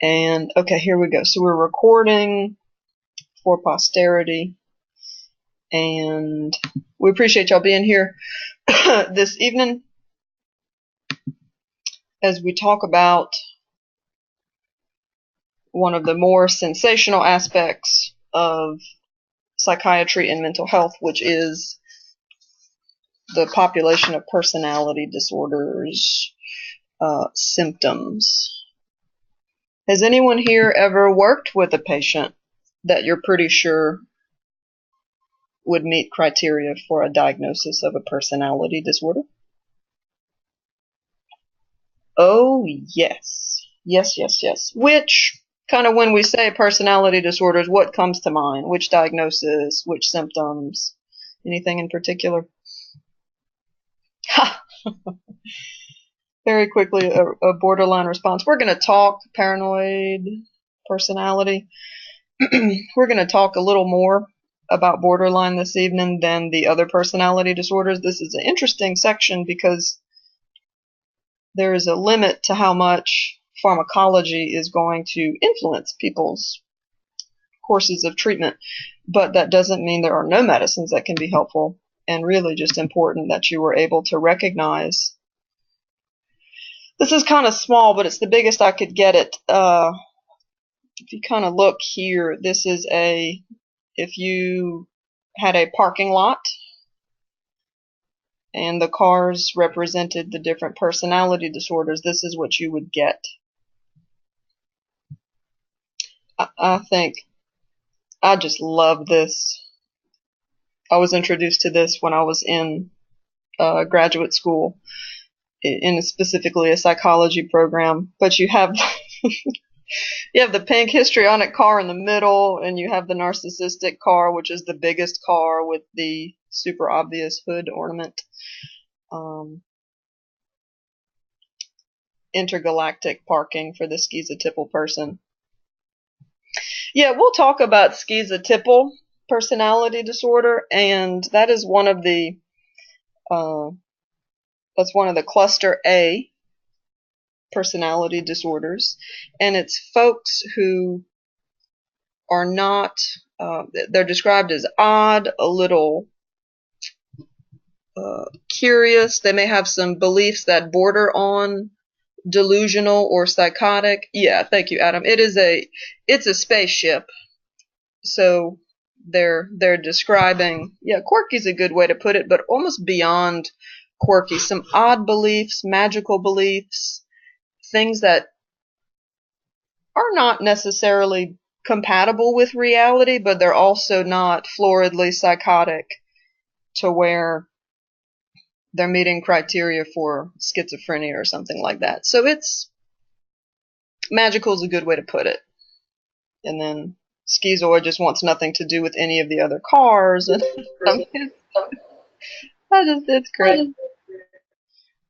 And okay, here we go. So we're recording for posterity, and we appreciate y'all being here this evening as we talk about one of the more sensational aspects of psychiatry and mental health, which is the population of personality disorders symptoms. Has anyone here ever worked with a patient that you're pretty sure would meet criteria for a diagnosis of a personality disorder? Oh, yes. Yes, yes, yes. Which, kind of when we say personality disorders, what comes to mind? Which diagnosis? Which symptoms? Anything in particular? Ha! Very quickly, a borderline response. We're going to talk paranoid personality. We're going to talk a little more about borderline this evening than the other personality disorders. This is an interesting section because there is a limit to how much pharmacology is going to influence people's courses of treatment, but that doesn't mean there are no medicines that can be helpful, and really just important that you were able to recognize. This is kind of small, but it's the biggest I could get it. If you kind of look here, this is if you had a parking lot and the cars represented the different personality disorders, this is what you would get. I think I just love this. I was introduced to this when I was in graduate school, in specifically a psychology program. But you have you have the pink histrionic car in the middle, and you have the narcissistic car, which is the biggest car with the super obvious hood ornament. Intergalactic parking for the schizotypal person. Yeah, we'll talk about schizotypal personality disorder, and that is one of the that's one of the cluster A personality disorders, and it's folks who are not they're described as odd, a little curious. They may have some beliefs that border on delusional or psychotic. Yeah, thank you, Adam. It's a spaceship. So they're describing, yeah, quirky is a good way to put it, but almost beyond quirky, some odd beliefs, magical beliefs, things that are not necessarily compatible with reality, but they're also not floridly psychotic to where they're meeting criteria for schizophrenia or something like that. So it's magical is a good way to put it. And then schizoid just wants nothing to do with any of the other cars. And it's great.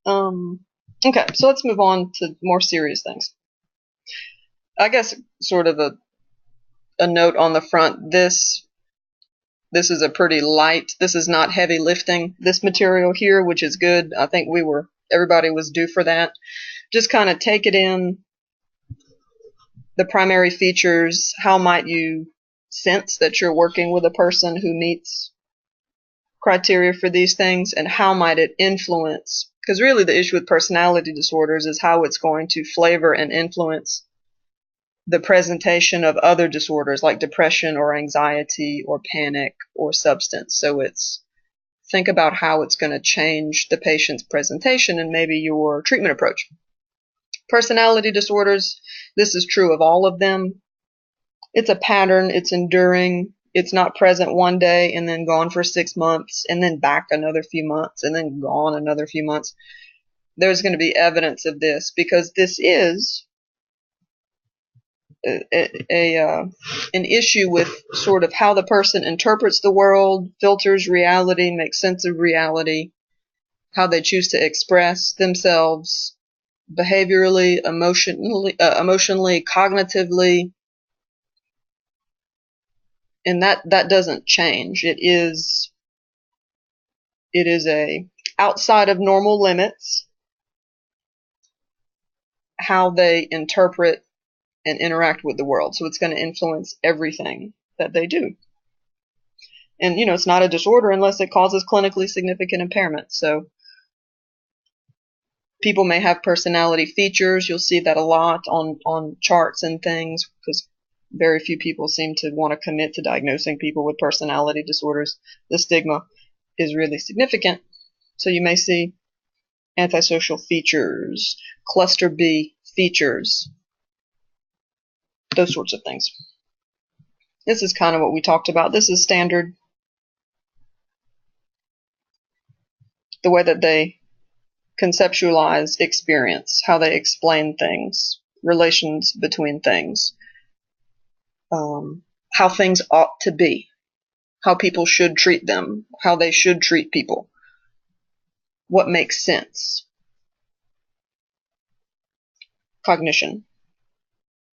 Okay, so let's move on to more serious things. I guess sort of a note on the front. This is a pretty light. This is not heavy lifting. This material here, which is good. I think everybody was due for that. Just kind of take it in. The primary features. How might you sense that you're working with a person who meets criteria for these things, and how might it influence? Because really the issue with personality disorders is how it's going to flavor and influence the presentation of other disorders like depression or anxiety or panic or substance. So think about how it's going to change the patient's presentation and maybe your treatment approach. Personality disorders, this is true of all of them. It's a pattern, it's enduring, it's not present one day and then gone for 6 months and then back another few months and then gone another few months. There's going to be evidence of this because this is an issue with sort of how the person interprets the world, filters reality, makes sense of reality, how they choose to express themselves behaviorally, emotionally, cognitively, and that doesn't change. It is a outside of normal limits how they interpret and interact with the world. So it's going to influence everything that they do. And, it's not a disorder unless it causes clinically significant impairment. So people may have personality features. You'll see that a lot on charts and things, because very few people seem to want to commit to diagnosing people with personality disorders. The stigma is really significant. So you may see antisocial features, cluster B features, those sorts of things. This is kind of what we talked about. This is standard. The way that they conceptualize experience, how they explain things, relations between things, how things ought to be, how people should treat them, how they should treat people, what makes sense. Cognition.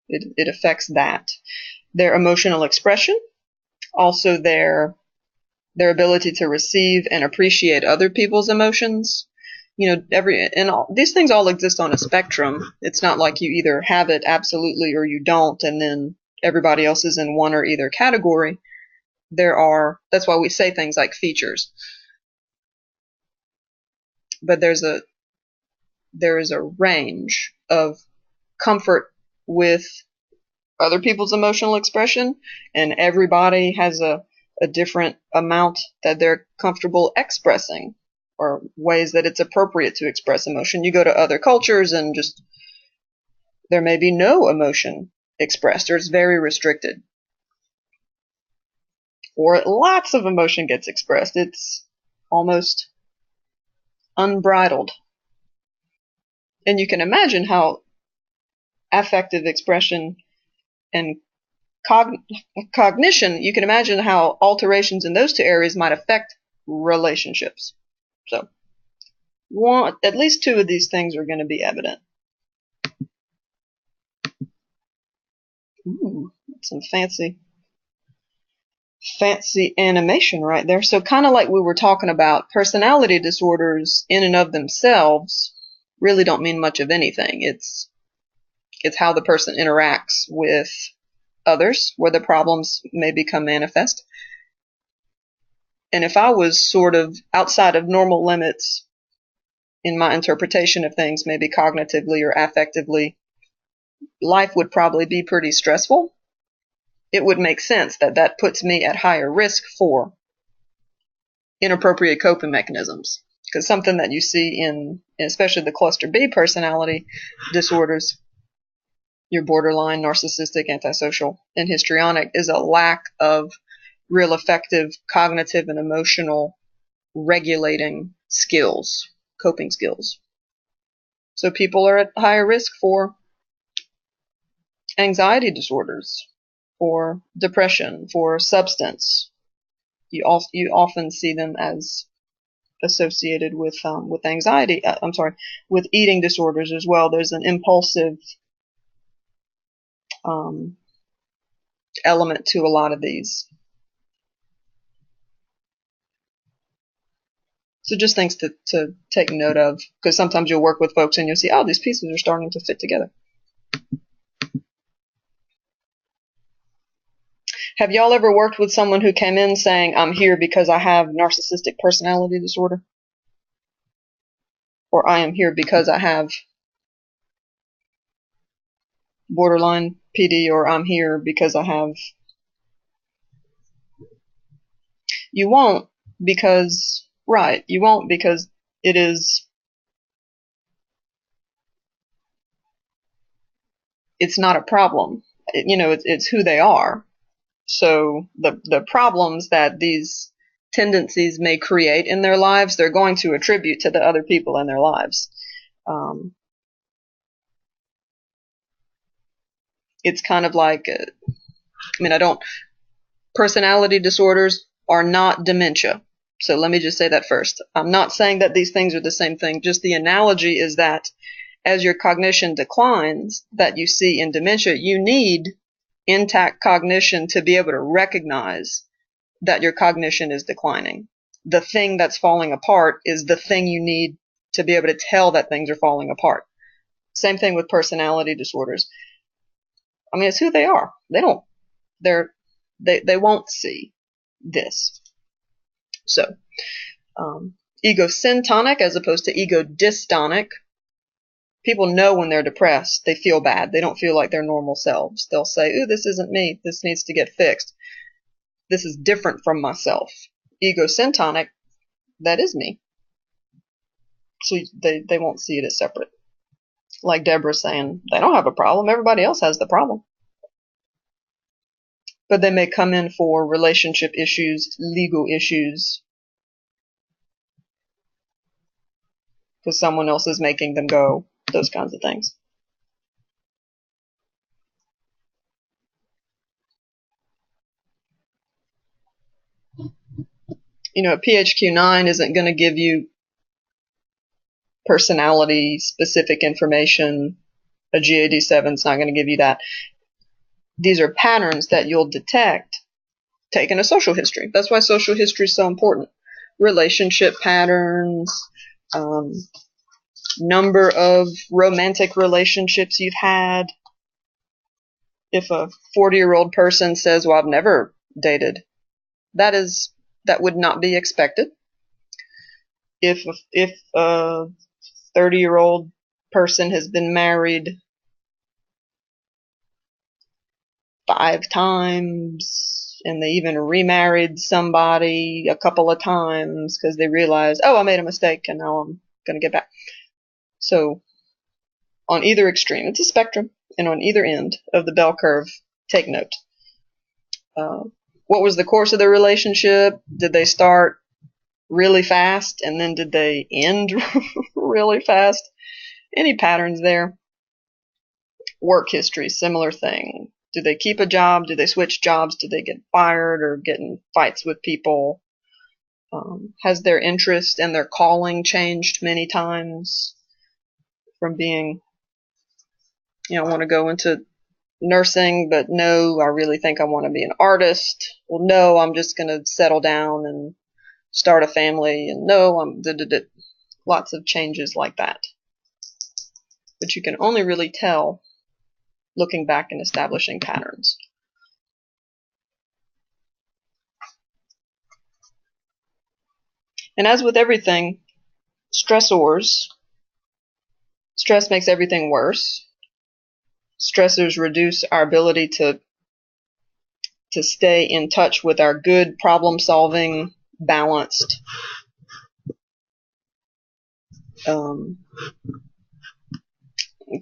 It affects that. Their emotional expression, also their ability to receive and appreciate other people's emotions. These things all exist on a spectrum. It's not like you either have it absolutely or you don't, and then everybody else is in one or either category. That's why we say things like features. But there is a range of comfort with other people's emotional expression, and everybody has a different amount that they're comfortable expressing, or ways that it's appropriate to express emotion. You go to other cultures and just there may be no emotion expressed, or it's very restricted, or lots of emotion gets expressed. It's almost unbridled. And you can imagine how affective expression and cognition, you can imagine how alterations in those two areas might affect relationships. So at least two of these things are going to be evident. Ooh, some fancy animation right there. So kind of like we were talking about, personality disorders in and of themselves really don't mean much of anything. It's how the person interacts with others where the problems may become manifest. And if I was sort of outside of normal limits in my interpretation of things, maybe cognitively or affectively, life would probably be pretty stressful. It would make sense that puts me at higher risk for inappropriate coping mechanisms. Because something that you see in especially the cluster B personality disorders, your borderline, narcissistic, antisocial, and histrionic, is a lack of real effective cognitive and emotional regulating skills, coping skills. So people are at higher risk for anxiety disorders, for depression, for substance. You often see them as associated with anxiety. With eating disorders as well. There's an impulsive element to a lot of these. So just things to take note of, because sometimes you'll work with folks and you'll see, oh, these pieces are starting to fit together. Have y'all ever worked with someone who came in saying, I'm here because I have narcissistic personality disorder? Or I am here because I have borderline PD, or I'm here because I have... You won't, because it's not a problem. It's who they are. So the problems that these tendencies may create in their lives, they're going to attribute to the other people in their lives. It's kind of like, personality disorders are not dementia. So let me just say that first. I'm not saying that these things are the same thing. Just the analogy is that as your cognition declines, that you see in dementia, you need intact cognition to be able to recognize that your cognition is declining. The thing that's falling apart is the thing you need to be able to tell that things are falling apart. Same thing with personality disorders. I mean, it's who they are. They won't see this. So, egosyntonic as opposed to egodystonic. People know when they're depressed. They feel bad. They don't feel like their normal selves. They'll say, ooh, this isn't me. This needs to get fixed. This is different from myself. Egosyntonic, that is me. So they won't see it as separate. Like Deborah saying, they don't have a problem. Everybody else has the problem. But they may come in for relationship issues, legal issues, because someone else is making them go, those kinds of things. You know, a PHQ-9 isn't going to give you personality specific information. A GAD-7 is not going to give you that. These are patterns that you'll detect taking a social history. That's why social history is so important. Relationship patterns, number of romantic relationships you've had. If a 40-year-old person says, well, I've never dated, that would not be expected. If a 30-year-old person has been married 5 times and they even remarried somebody a couple of times because they realized, oh, I made a mistake and now I'm going to get back. So on either extreme, it's a spectrum, and on either end of the bell curve, take note. What was the course of the relationship? Did they start really fast and then did they end really fast? Any patterns there? Work history, similar thing. Do they keep a job? Do they switch jobs? Do they get fired or get in fights with people? Has their interest and their calling changed many times from being, I want to go into nursing, but no, I really think I want to be an artist. Well, no, I'm just going to settle down and start a family. And no, lots of changes like that. But you can only really tell looking back and establishing patterns. And as with everything, stress makes everything worse. Stressors reduce our ability to stay in touch with our good, problem-solving, balanced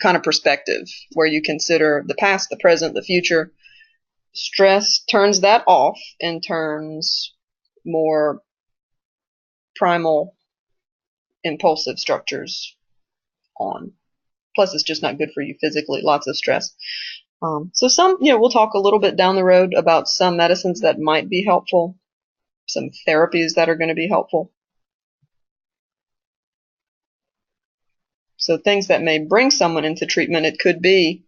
kind of perspective where you consider the past, the present, the future. Stress turns that off and turns more primal, impulsive structures on. Plus, it's just not good for you physically. Lots of stress. So some, we'll talk a little bit down the road about some medicines that might be helpful, some therapies that are going to be helpful. So things that may bring someone into treatment, it could be,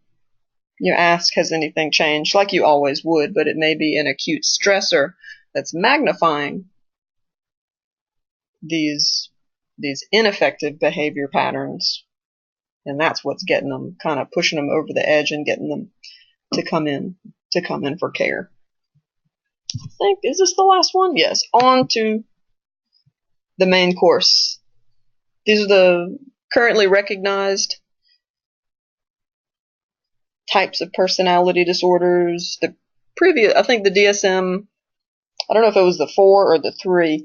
ask, has anything changed? Like you always would, but it may be an acute stressor that's magnifying these ineffective behavior patterns. And that's what's getting them, kind of pushing them over the edge and getting them to come in for care. I think, is this the last one? Yes. On to the main course. These are the currently recognized types of personality disorders. The previous, I think the DSM, I don't know if it was the 4 or the 3,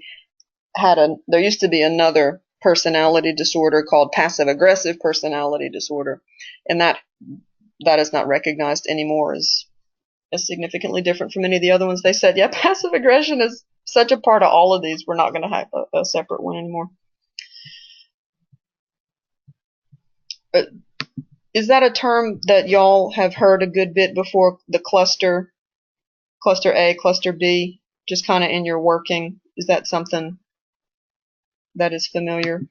there used to be another personality disorder called passive aggressive personality disorder, and that is not recognized anymore as significantly different from any of the other ones. They said, yeah, passive aggression is such a part of all of these, we're not going to have a separate one anymore. But is that a term that y'all have heard a good bit before, the cluster A, cluster B, just kind of in your working? Is that something that is familiar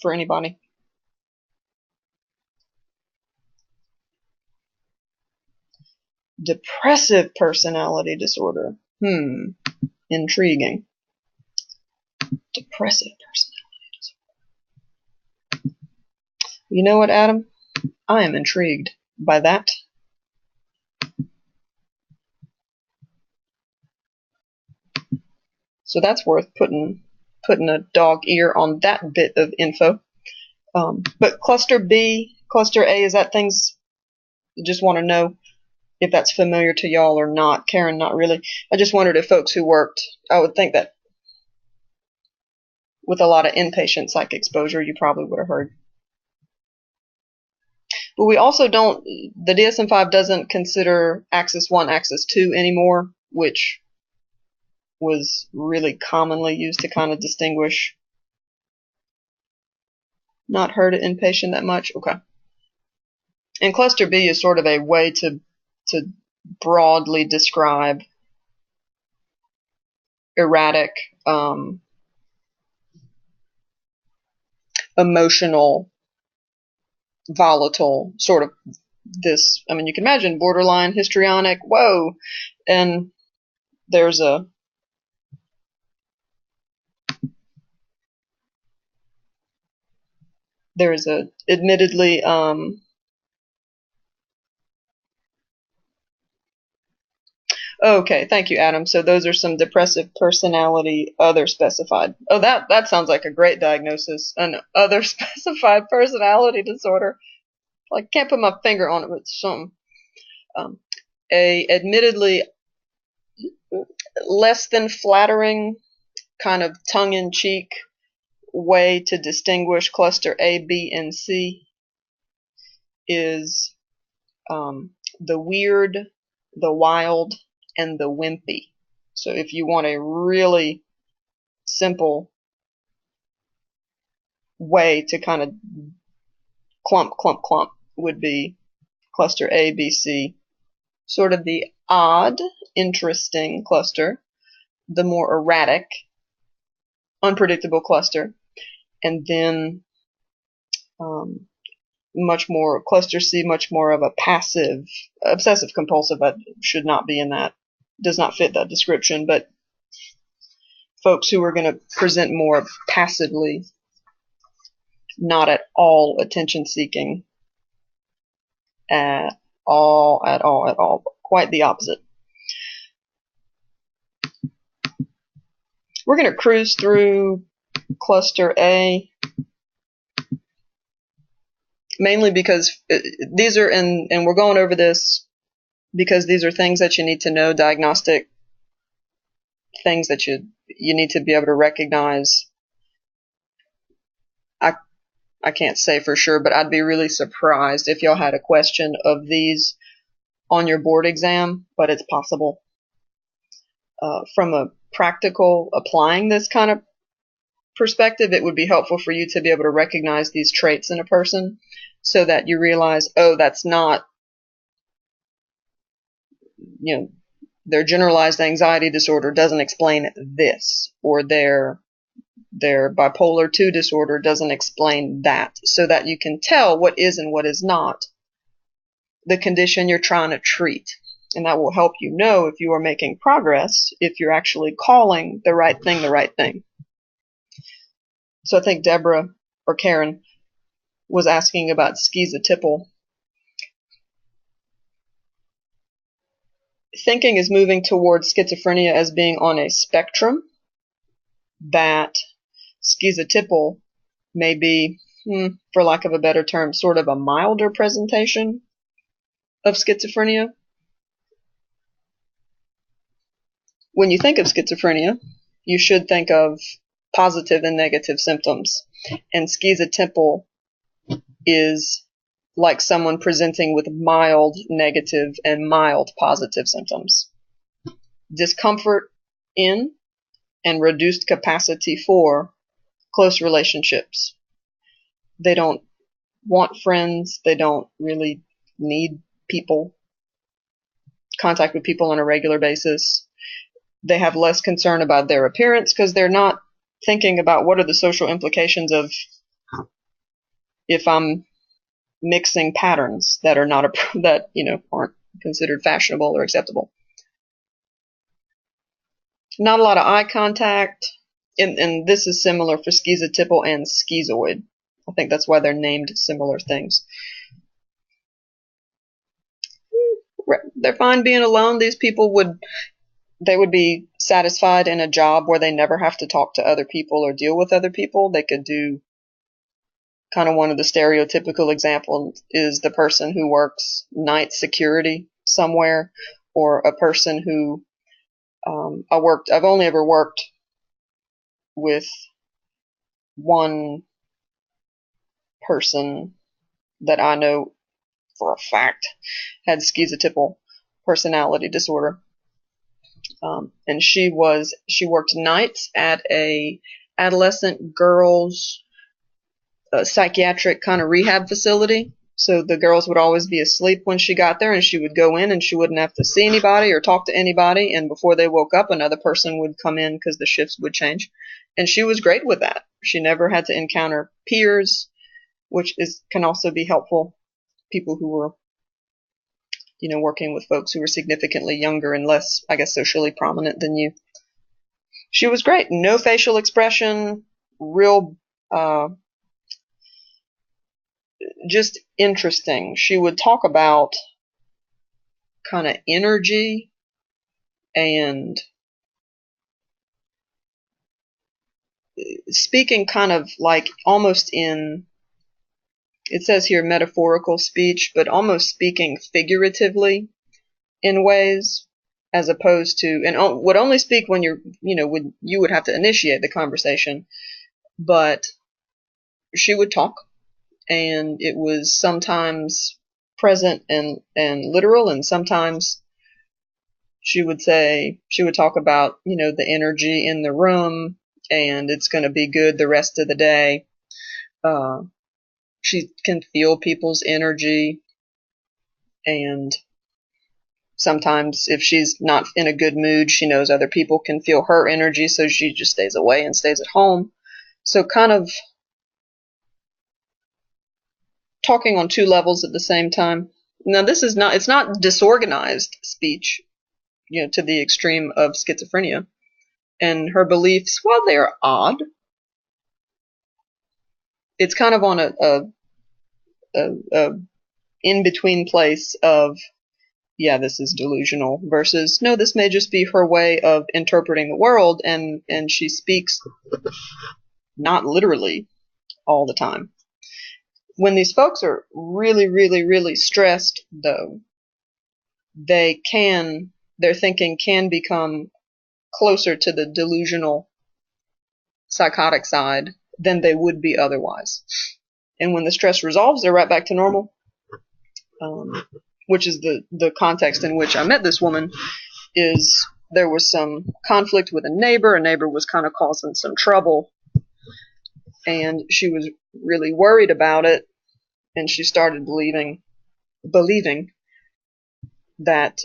for anybody? Depressive personality disorder. Intriguing. Depressive personality disorder. You know what, Adam? I am intrigued by that. So that's worth putting a dog ear on that bit of info. But cluster B, cluster A, is that things you just want to know if that's familiar to y'all or not? Karen, not really. I just wondered if folks who worked, I would think that with a lot of inpatient psych exposure, you probably would have heard. But we also don't, the DSM-5 doesn't consider Axis 1, Axis 2 anymore, which was really commonly used to kind of distinguish. Not heard of inpatient that much? Okay. And cluster B is sort of a way to broadly describe erratic, emotional, volatile, sort of this, I mean, you can imagine borderline, histrionic, whoa, and there's a admittedly okay, thank you, Adam. So those are some depressive personality other specified. Oh, that sounds like a great diagnosis. An other specified personality disorder. Like, can't put my finger on it, but something. A admittedly less than flattering, kind of tongue-in-cheek way to distinguish cluster A, B, and C is the weird, the wild, and the wimpy. So if you want a really simple way to kind of clump would be cluster A, B, C. Sort of the odd, interesting cluster, the more erratic, unpredictable cluster, and then much more, cluster C, much more of a passive, obsessive compulsive. That should not be in that, does not fit that description, but folks who are going to present more passively, not at all attention seeking, at all, quite the opposite. We're going to cruise through cluster A, mainly because these are, and we're going over this because these are things that you need to know, diagnostic things that you need to be able to recognize. I can't say for sure, but I'd be really surprised if y'all had a question of these on your board exam, but it's possible. From a practical applying this kind of perspective, it would be helpful for you to be able to recognize these traits in a person so that you realize, oh, that's not, their generalized anxiety disorder doesn't explain this, or their bipolar 2 disorder doesn't explain that, so that you can tell what is and what is not the condition you're trying to treat. And that will help you know if you are making progress, if you're actually calling the right thing the right thing. So I think Deborah or Karen was asking about schizotypal. Thinking is moving towards schizophrenia as being on a spectrum, that schizotypal may be, for lack of a better term, sort of a milder presentation of schizophrenia. When you think of schizophrenia, you should think of positive and negative symptoms. And schizotypal is like someone presenting with mild negative and mild positive symptoms. Discomfort in and reduced capacity for close relationships. They don't want friends. They don't really need people, contact with people on a regular basis. They have less concern about their appearance because they're not thinking about what are the social implications of if I'm mixing patterns that are not that aren't considered fashionable or acceptable. Not a lot of eye contact, and this is similar for schizotypal and schizoid. I think that's why they're named similar things. they're fine being alone. These people would be satisfied in a job where they never have to talk to other people or deal with other people. They could do kind of one of the stereotypical examples is the person who works night security somewhere, or a person who I've only ever worked with one person that I know for a fact had schizotypal personality disorder. And she worked nights at a adolescent girls psychiatric kind of rehab facility. So the girls would always be asleep when she got there, and she would go in and she wouldn't have to see anybody or talk to anybody. And before they woke up, another person would come in because the shifts would change. And she was great with that. She never had to encounter peers, which can also be helpful. People who were, working with folks who were significantly younger and less, I guess, socially prominent than you. She was great. No facial expression, real, just interesting. She would talk about kind of energy and speaking kind of like almost in, it says here metaphorical speech, but almost speaking figuratively in ways, as opposed to, and would only speak when you would have to initiate the conversation, but she would talk, and it was sometimes present and literal, and sometimes she would talk about, the energy in the room, and it's going to be good the rest of the day. She can feel people's energy, and sometimes if she's not in a good mood, she knows other people can feel her energy, so she just stays away and stays at home. So kind of talking on two levels at the same time. Now it's not disorganized speech, to the extreme of schizophrenia. And her beliefs, while they are odd, it's kind of on a in-between place of, yeah, this is delusional, versus, no, this may just be her way of interpreting the world, and she speaks not literally all the time. When these folks are really, really, really stressed, though, their thinking can become closer to the delusional psychotic side than they would be otherwise. And when the stress resolves, they're right back to normal, which is the context in which I met this woman. Is there was some conflict with a neighbor. A neighbor was kind of causing some trouble, and she was really worried about it, and she started believing that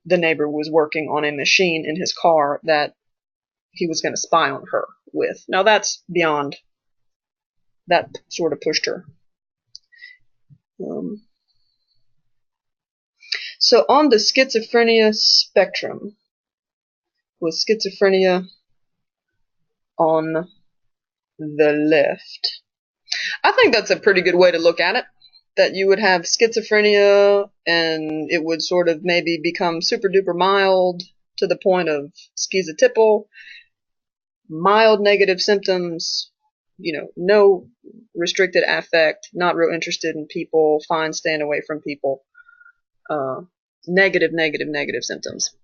the neighbor was working on a machine in his car that he was going to spy on her with. Now that's beyond, that sort of pushed her. So on the schizophrenia spectrum, with schizophrenia on the left, I think that's a pretty good way to look at it. That you would have schizophrenia and it would sort of maybe become super duper mild to the point of schizotypal, mild negative symptoms, no restricted affect, not real interested in people, fine staying away from people, negative symptoms.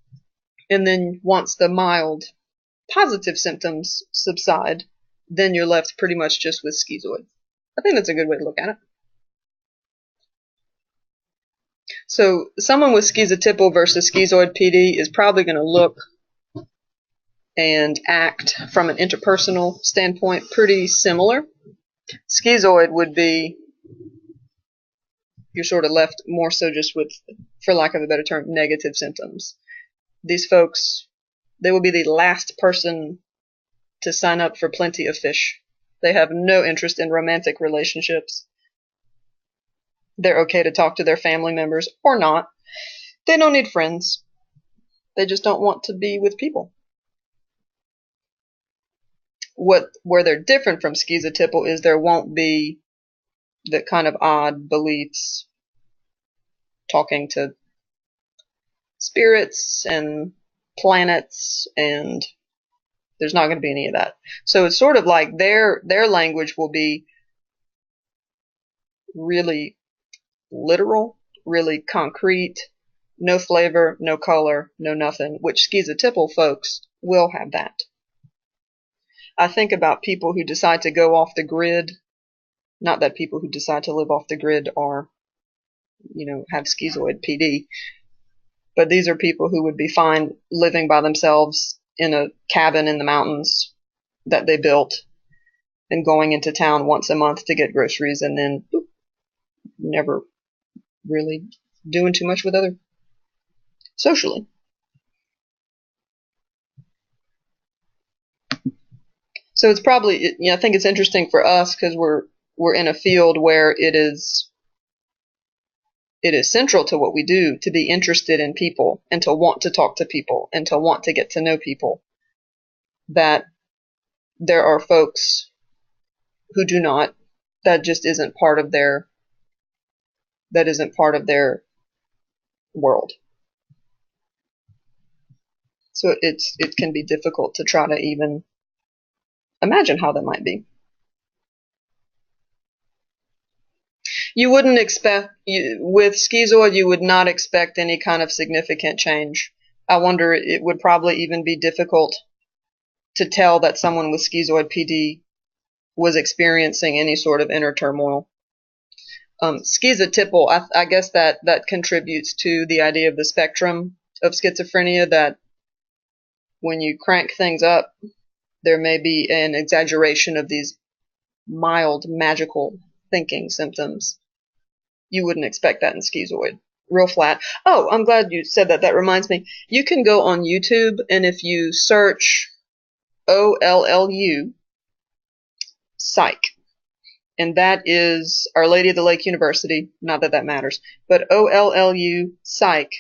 And then once the mild positive symptoms subside, then you're left pretty much just with schizoid. I think that's a good way to look at it. So someone with schizotypal versus schizoid PD is probably going to look and act from an interpersonal standpoint pretty similar. Schizoid would be, you're sort of left more so just with, for lack of a better term, negative symptoms. These folks, they will be the last person to sign up for Plenty of Fish. They have no interest in romantic relationships. They're okay to talk to their family members or not. They don't need friends. They just don't want to be with people. Where they're different from schizotypal is there won't be the kind of odd beliefs talking to spirits and planets, and there's not going to be any of that. So it's sort of like their language will be really literal, really concrete, no flavor, no color, no nothing, which schizotypal folks will have that. I think about people who decide to go off the grid, not that people who decide to live off the grid are, have schizoid PD, but these are people who would be fine living by themselves in a cabin in the mountains that they built and going into town once a month to get groceries, and then never really doing too much with other socially. So it's probably, I think it's interesting for us because we're in a field where it is central to what we do to be interested in people and to want to talk to people and to want to get to know people, that there are folks who do not, that just isn't part of their world. So it can be difficult to try to even imagine how that might be. You wouldn't expect, with schizoid, you would not expect any kind of significant change. I wonder, it would probably even be difficult to tell that someone with schizoid PD was experiencing any sort of inner turmoil. Schizotypal, I guess that contributes to the idea of the spectrum of schizophrenia, that when you crank things up, there may be an exaggeration of these mild magical thinking symptoms. You wouldn't expect that in schizoid. Real flat. Oh, I'm glad you said that. That reminds me. You can go on YouTube, and if you search OLLU, psych, and that is Our Lady of the Lake University, not that that matters, but OLLU, psych,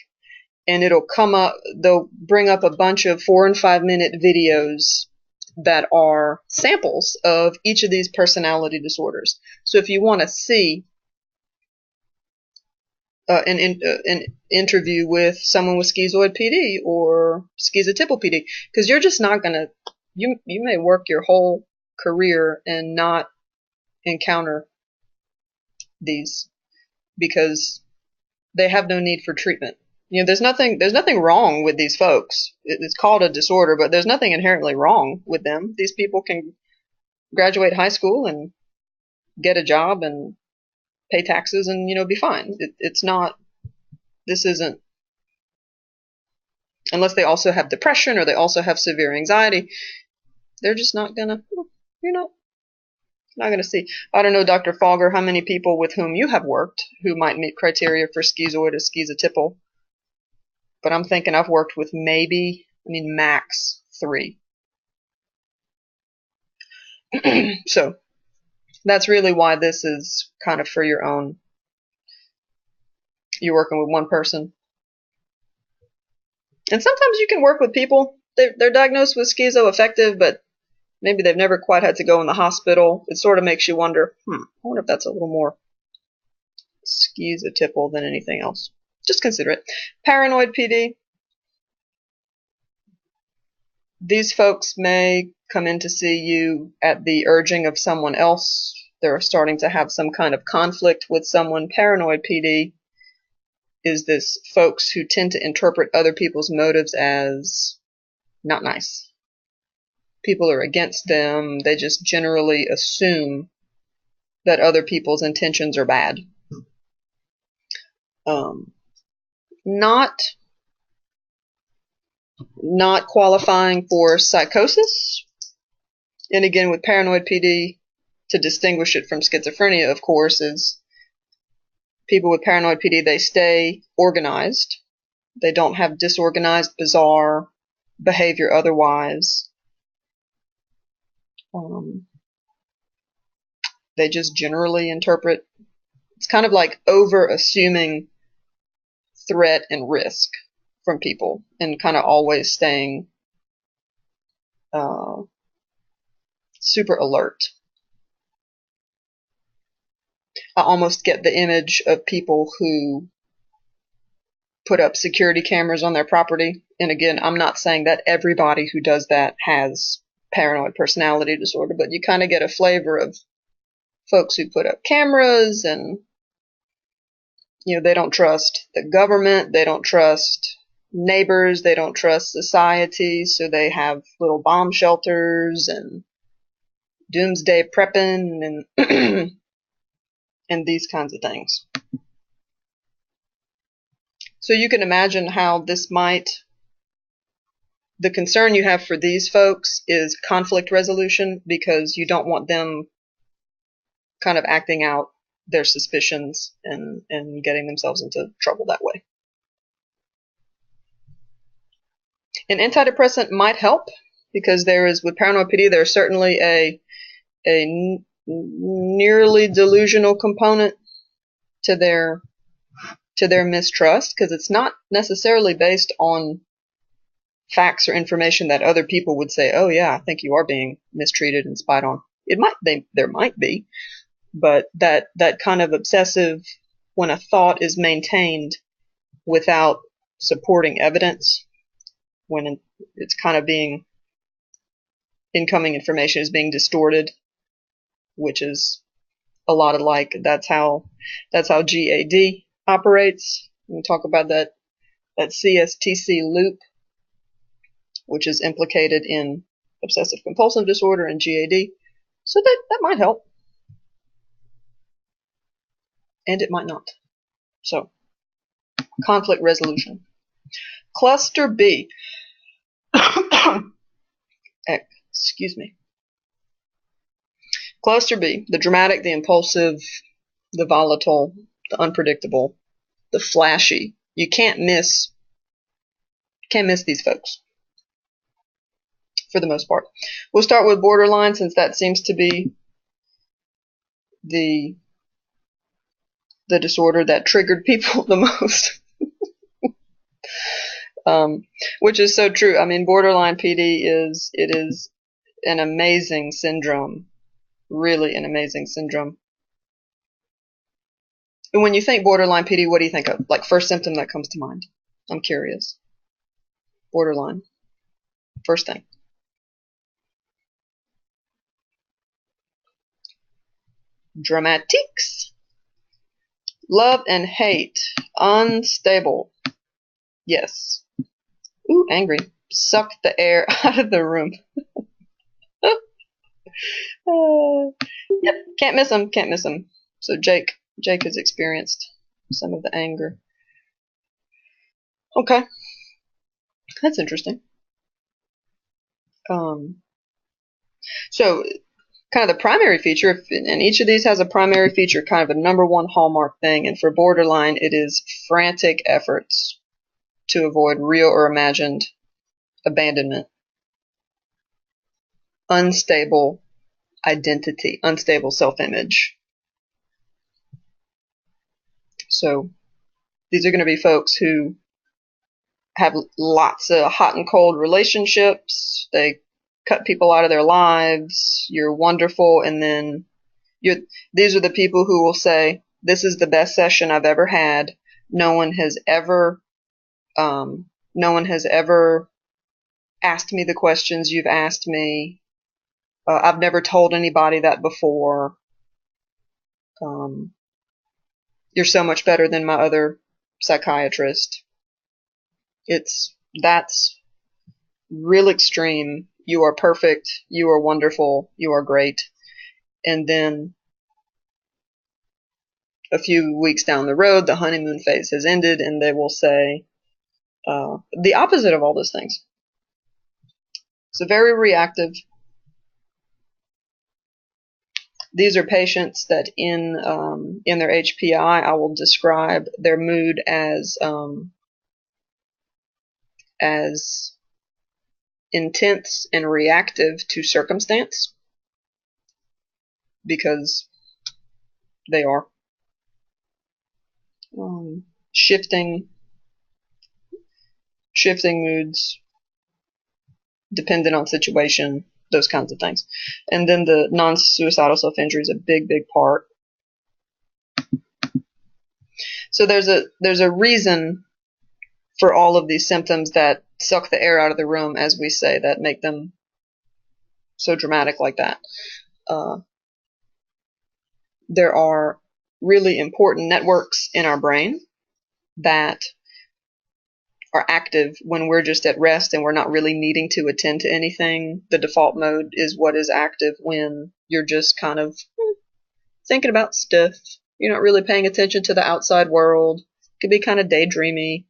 and it'll come up, they'll bring up a bunch of 4 and 5 minute videos that are samples of each of these personality disorders. So if you want to see an interview with someone with schizoid PD or schizotypal PD, because you're just not going to, you may work your whole career and not encounter these because they have no need for treatment. There's nothing wrong with these folks. It's called a disorder, but there's nothing inherently wrong with them. These people can graduate high school and get a job and pay taxes and, be fine. It's not, this isn't, unless they also have depression or they also have severe anxiety, they're just not gonna, you're not gonna see. I don't know, Dr. Fogger, how many people with whom you have worked who might meet criteria for schizoid or schizotypal, but I'm thinking I've worked with max 3. So that's really why this is kind of for your own. You're working with one person. And sometimes you can work with people. They're diagnosed with schizoaffective, but maybe they've never quite had to go in the hospital. It sort of makes you wonder, I wonder if that's a little more schizotypal than anything else. Just consider it. Paranoid PD. These folks may come in to see you at the urging of someone else. They're starting to have some kind of conflict with someone. Paranoid PD is this folks who tend to interpret other people's motives as not nice. People are against them. They just generally assume that other people's intentions are bad. Not qualifying for psychosis. And again, with paranoid PD, to distinguish it from schizophrenia, of course, is people with paranoid PD, they stay organized. They don't have disorganized, bizarre behavior otherwise. They just generally interpret. It's kind of like over-assuming threat and risk from people and kind of always staying super alert. I almost get the image of people who put up security cameras on their property. And again, I'm not saying that everybody who does that has paranoid personality disorder, but you kind of get a flavor of folks who put up cameras, and they don't trust the government, they don't trust neighbors, they don't trust society, so they have little bomb shelters and doomsday prepping and and these kinds of things. So you can imagine how this might, the concern you have for these folks is conflict resolution, because you don't want them kind of acting out their suspicions and getting themselves into trouble that way. An antidepressant might help, because there is, with paranoid PD, there's certainly a nearly delusional component to their mistrust, because it's not necessarily based on facts or information that other people would say, oh yeah, I think you are being mistreated and spied on. There might be, but that kind of obsessive, when a thought is maintained without supporting evidence, when it's kind of being, incoming information is being distorted, which is a lot alike. That's how GAD operates. We talk about that CSTC loop, which is implicated in obsessive compulsive disorder and GAD. So that might help. And it might not. So, conflict resolution. Cluster B. Excuse me. Cluster B, the dramatic, the impulsive, the volatile, the unpredictable, the flashy. You can't miss these folks, for the most part. We'll start with borderline, since that seems to be the disorder that triggered people the most. Which is so true. I mean, borderline PD is an amazing syndrome, really an amazing syndrome. And when you think borderline PD, what do you think of? Like, first symptom that comes to mind? I'm curious. Borderline. First thing. Dramatiques. Love and hate. Unstable. Yes. Ooh, angry. Suck the air out of the room. Yep, can't miss him, can't miss him. So Jake has experienced some of the anger. Okay, that's interesting. So kind of the primary feature, and each of these has a primary feature, kind of a number one hallmark thing, and for borderline, it is frantic efforts to avoid real or imagined abandonment. Unstable identity, unstable self-image. So these are going to be folks who have lots of hot and cold relationships. They cut people out of their lives. You're wonderful, and then these are the people who will say, "This is the best session I've ever had. No one has ever asked me the questions you've asked me. I've never told anybody that before. You're so much better than my other psychiatrist." That's real extreme. You are perfect. You are wonderful. You are great. And then a few weeks down the road, the honeymoon phase has ended, and they will say the opposite of all those things. So very reactive. These are patients that in their HPI, I will describe their mood as intense and reactive to circumstance, because they are shifting moods, dependent on situation, those kinds of things. And then the non-suicidal self-injury is a big part. So there's a reason for all of these symptoms that suck the air out of the room, as we say, that make them so dramatic like that. There are really important networks in our brain that are active when we're just at rest and we're not really needing to attend to anything. The default mode is what is active when you're just kind of thinking about stuff. You're not really paying attention to the outside world. It could be kind of daydreamy.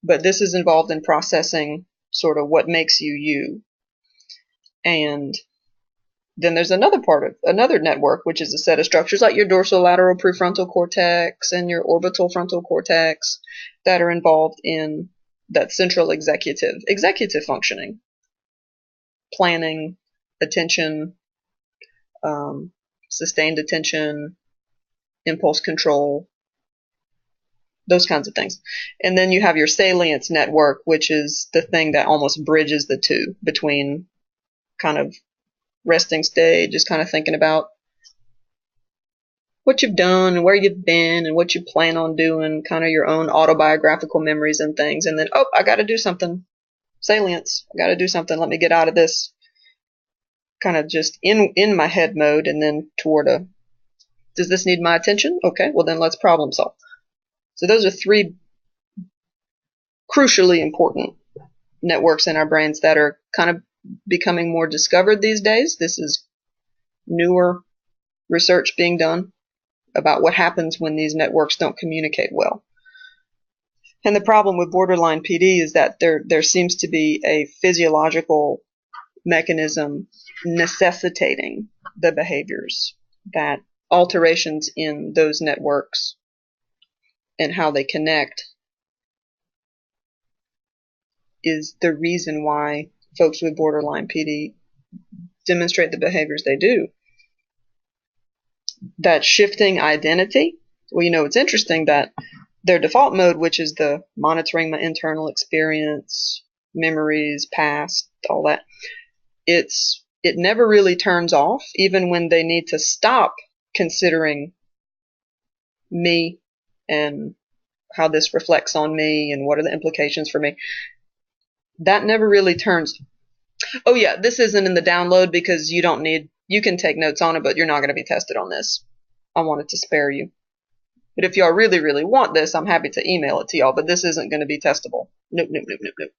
But this is involved in processing sort of what makes you you. And then there's another part of another network, which is a set of structures like your dorsolateral prefrontal cortex and your orbital frontal cortex that are involved in that central executive functioning, planning, attention, sustained attention, impulse control, those kinds of things. And then you have your salience network, which is the thing that almost bridges the two between kind of resting state, just kind of thinking about what you've done and where you've been and what you plan on doing, kind of your own autobiographical memories and things. And then, I got to do something. Salience. I got to do something. Let me get out of this kind of just in my head mode and then toward does this need my attention? Okay, well then let's problem solve. So those are three crucially important networks in our brains that are kind of becoming more discovered these days. This is newer research being done about what happens when these networks don't communicate well. And the problem with borderline PD is that there seems to be a physiological mechanism necessitating the behaviors, that alterations in those networks and how they connect is the reason why folks with borderline PD demonstrate the behaviors they do. That shifting identity, well, it's interesting that their default mode, which is the monitoring my internal experience, memories, past, all that, it never really turns off, even when they need to stop considering me and how this reflects on me and what are the implications for me. That never really turns. Oh yeah, this isn't in the download because you can take notes on it, but you're not going to be tested on this. I wanted to spare you. But if y'all really, really want this, I'm happy to email it to y'all, but this isn't going to be testable. Nope,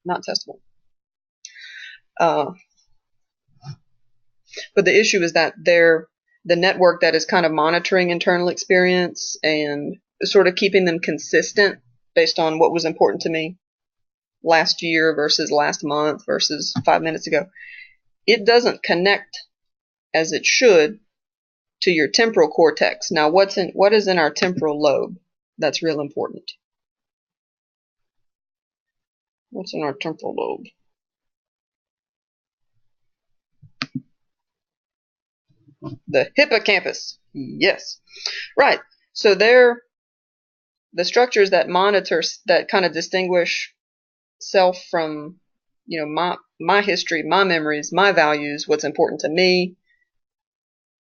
not testable. But the issue is that the network that is kind of monitoring internal experience and sort of keeping them consistent based on what was important to me last year versus last month versus 5 minutes ago, it doesn't connect as it should to your temporal cortex. Now, what is in our temporal lobe? That's real important. What's in our temporal lobe? The hippocampus. Yes. Right. So they're the structures that monitor, that kind of distinguish self from, my history, my memories, my values, what's important to me,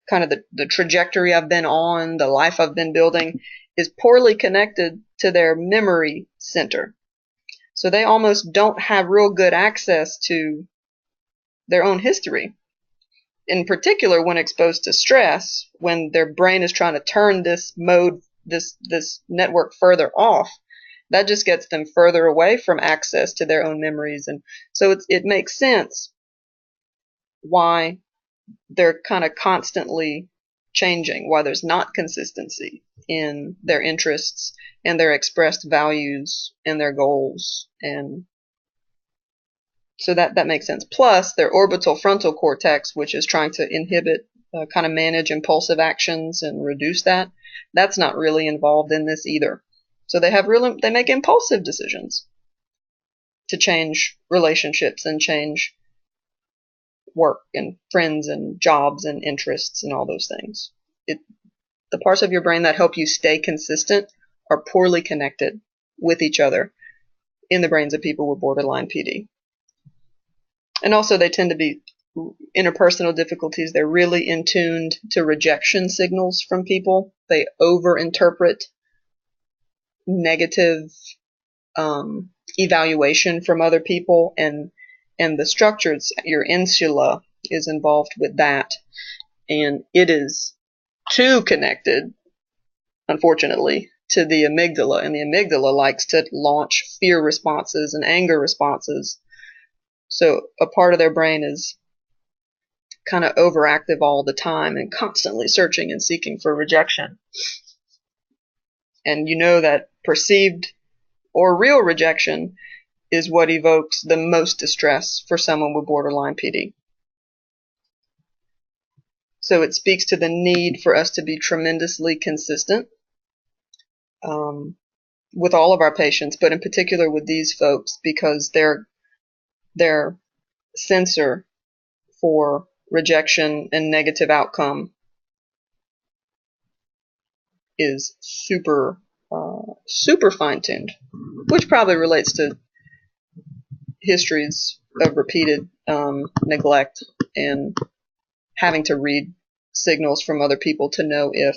kind of the trajectory I've been on, the life I've been building, is poorly connected to their memory center. So they almost don't have real good access to their own history. In particular, when exposed to stress, when their brain is trying to turn this mode, this network further off, that just gets them further away from access to their own memories. And so it makes sense why they're kind of constantly changing, why there's not consistency in their interests and their expressed values and their goals. And so that makes sense. Plus, their orbital frontal cortex, which is trying to inhibit, kind of manage impulsive actions and reduce that's not really involved in this either. So they make impulsive decisions to change relationships and change work and friends and jobs and interests and all those things. The parts of your brain that help you stay consistent are poorly connected with each other in the brains of people with borderline PD. And also they tend to be interpersonal difficulties. They're really in tuned to rejection signals from people. They overinterpret negative evaluation from other people, and the structures, your insula is involved with that, and it is too connected, unfortunately, to the amygdala, and the amygdala likes to launch fear responses and anger responses. So a part of their brain is kind of overactive all the time and constantly searching and seeking for rejection. And you know that perceived or real rejection is what evokes the most distress for someone with borderline PD. So it speaks to the need for us to be tremendously consistent with all of our patients, but in particular with these folks, because their sensor for rejection and negative outcome is super fine-tuned, which probably relates to histories of repeated neglect and having to read signals from other people to know if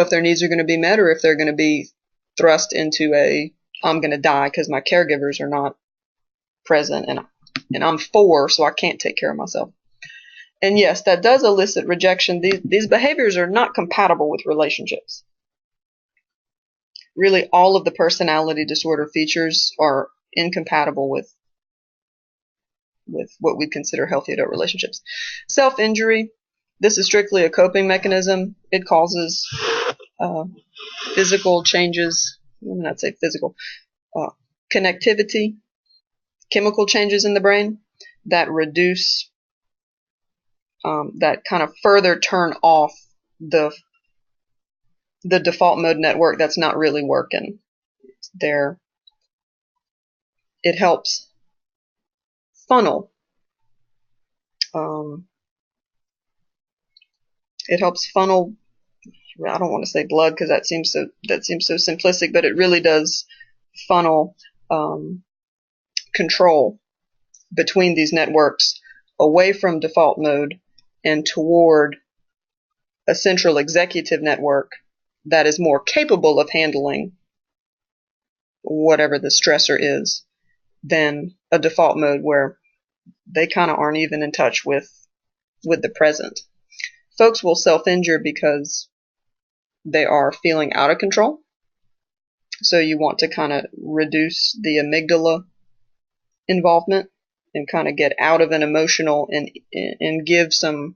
their needs are going to be met, or if they're going to be thrust into a I'm going to die because my caregivers are not present, and I'm 4, so I can't take care of myself. And yes, that does elicit rejection. These behaviors are not compatible with relationships. Really, all of the personality disorder features are incompatible with what we consider healthy adult relationships. Self-injury, this is strictly a coping mechanism. It causes physical changes, let me not say physical, connectivity, chemical changes in the brain that reduce, that kind of further turn off the default mode network that's not really working. It helps funnel. It helps funnel. I don't want to say blood because that seems so simplistic, but it really does funnel control between these networks away from default mode and toward a central executive network that is more capable of handling whatever the stressor is than a default mode where they kind of aren't even in touch with the present. Folks will self-injure because they are feeling out of control. So you want to kind of reduce the amygdala involvement and kind of get out of an emotional and give some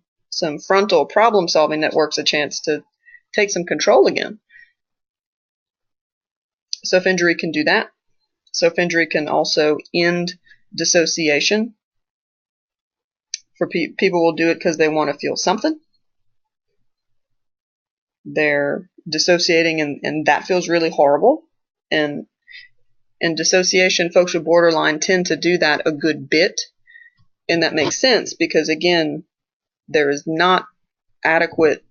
frontal problem-solving networks a chance to take some control again. Self-injury can do that. Self-injury can also end dissociation. For people will do it because they want to feel something. They're dissociating, and that feels really horrible. And dissociation, folks with borderline tend to do that a good bit. And that makes sense because, again, there is not adequate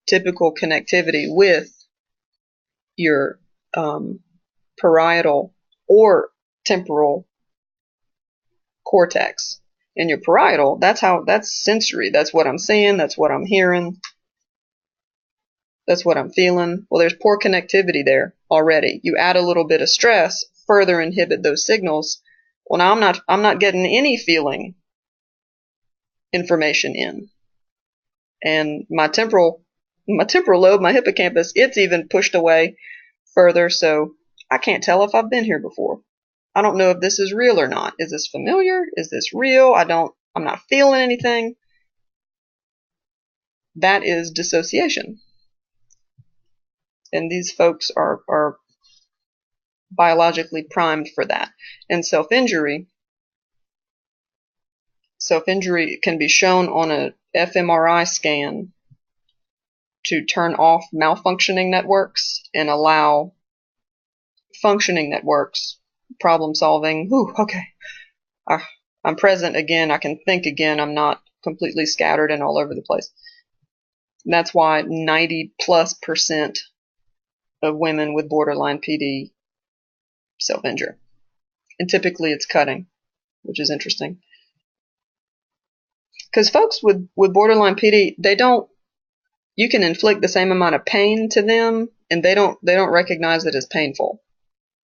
typical connectivity with your parietal or temporal cortex. And your parietal, that's sensory. That's what I'm seeing. That's what I'm hearing. That's what I'm feeling. Well, there's poor connectivity there already. You add a little bit of stress, further inhibit those signals. Well, now I'm not getting any feeling information in. And my temporal lobe, my hippocampus, it's even pushed away further, so I can't tell if I've been here before. I don't know if this is real or not. Is this familiar? Is this real? I'm not feeling anything. That is dissociation. And these folks are biologically primed for that. And self-injury can be shown on a fMRI scan to turn off malfunctioning networks and allow functioning networks, problem solving. Okay. I'm present again. I can think again. I'm not completely scattered and all over the place. And that's why 90+% of women with borderline PD self-injure. And typically it's cutting, which is interesting. Because folks with borderline PD, you can inflict the same amount of pain to them and they don't recognize it as painful.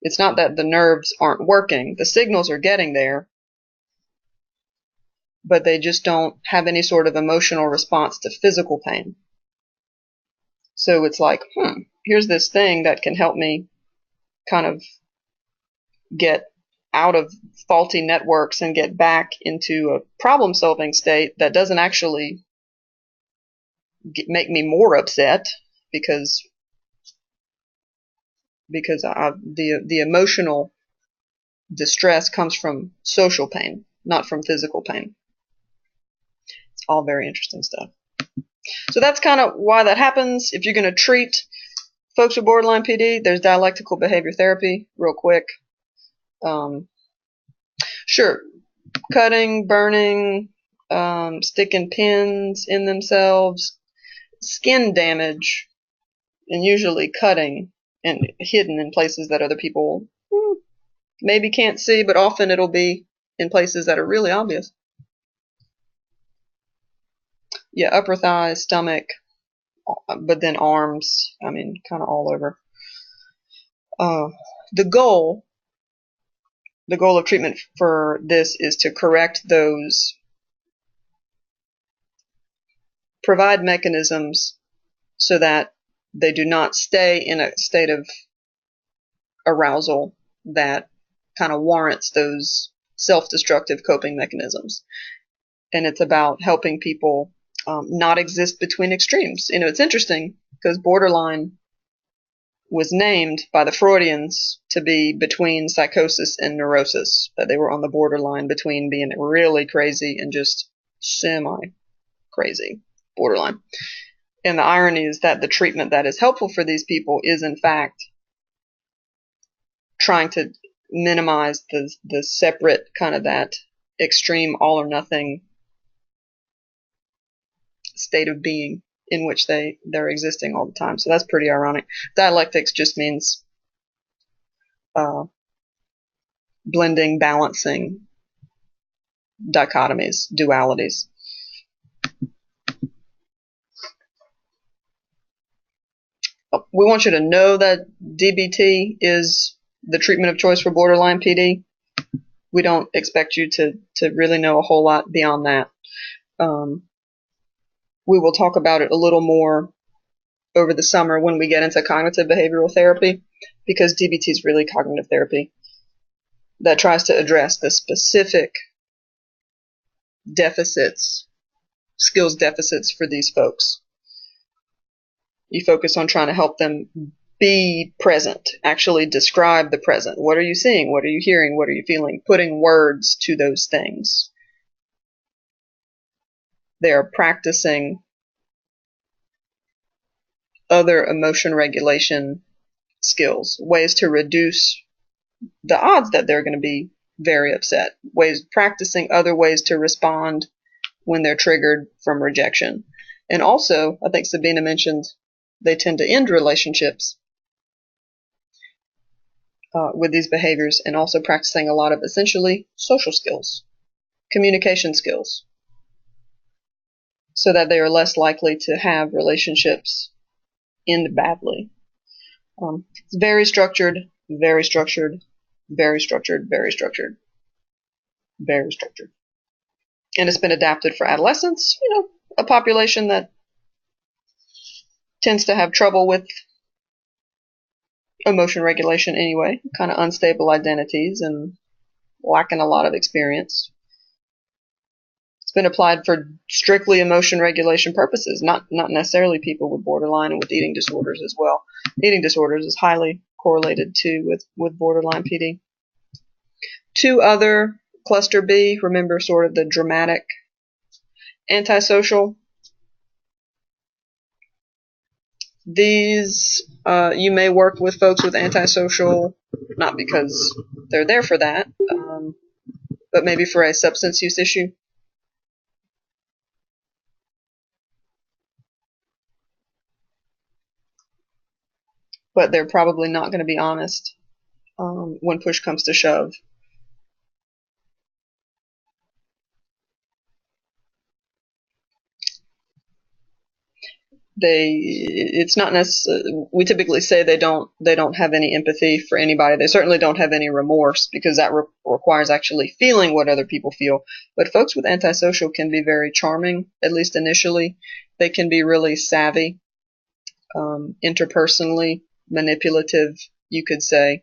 It's not that the nerves aren't working. The signals are getting there, but they just don't have any sort of emotional response to physical pain. So it's like, here's this thing that can help me kind of get out of faulty networks and get back into a problem-solving state that doesn't actually make me more upset because the emotional distress comes from social pain, not from physical pain. It's all very interesting stuff. So that's kind of why that happens. If you're going to treat folks with borderline PD, there's dialectical behavior therapy, real quick. Sure, cutting, burning, sticking pins in themselves, skin damage, and usually cutting and hidden in places that other people maybe can't see, but often it'll be in places that are really obvious. Yeah, upper thighs, stomach, but then arms, kind of all over. The goal of treatment for this is to correct those, provide mechanisms so that they do not stay in a state of arousal that kind of warrants those self-destructive coping mechanisms. And it's about helping people not exist between extremes. It's interesting because borderline was named by the Freudians to be between psychosis and neurosis, that they were on the borderline between being really crazy and just semi-crazy, borderline. And the irony is that the treatment that is helpful for these people is, in fact, trying to minimize the separate kind of that extreme all or nothing state of being in which they're existing all the time. So that's pretty ironic. Dialectics just means blending, balancing, dichotomies, dualities. We want you to know that DBT is the treatment of choice for borderline PD. We don't expect you to really know a whole lot beyond that. We will talk about it a little more over the summer when we get into cognitive behavioral therapy, because DBT is really cognitive therapy that tries to address the specific deficits, skills deficits for these folks. You focus on trying to help them be present, actually describe the present. What are you seeing? What are you hearing? What are you feeling? Putting words to those things. They're practicing other emotion regulation skills, ways to reduce the odds that they're going to be very upset, practicing other ways to respond when they're triggered from rejection. And also, I think Sabina mentioned, they tend to end relationships with these behaviors, and also practicing a lot of essentially social skills, communication skills, so that they are less likely to have relationships end badly. It's very structured, very structured, very structured, very structured, very structured. And it's been adapted for adolescents, a population that tends to have trouble with emotion regulation anyway, kind of unstable identities and lacking a lot of experience. It's been applied for strictly emotion regulation purposes, not necessarily people with borderline and with eating disorders as well. Eating disorders is highly correlated too with borderline PD. Two other, cluster B, remember sort of the dramatic antisocial. These, you may work with folks with antisocial, not because they're there for that, but maybe for a substance use issue. But they're probably not going to be honest when push comes to shove. It's not necessarily, we typically say they don't have any empathy for anybody. They certainly don't have any remorse, because that requires actually feeling what other people feel. But folks with antisocial can be very charming, at least initially. They can be really savvy, interpersonally manipulative, you could say.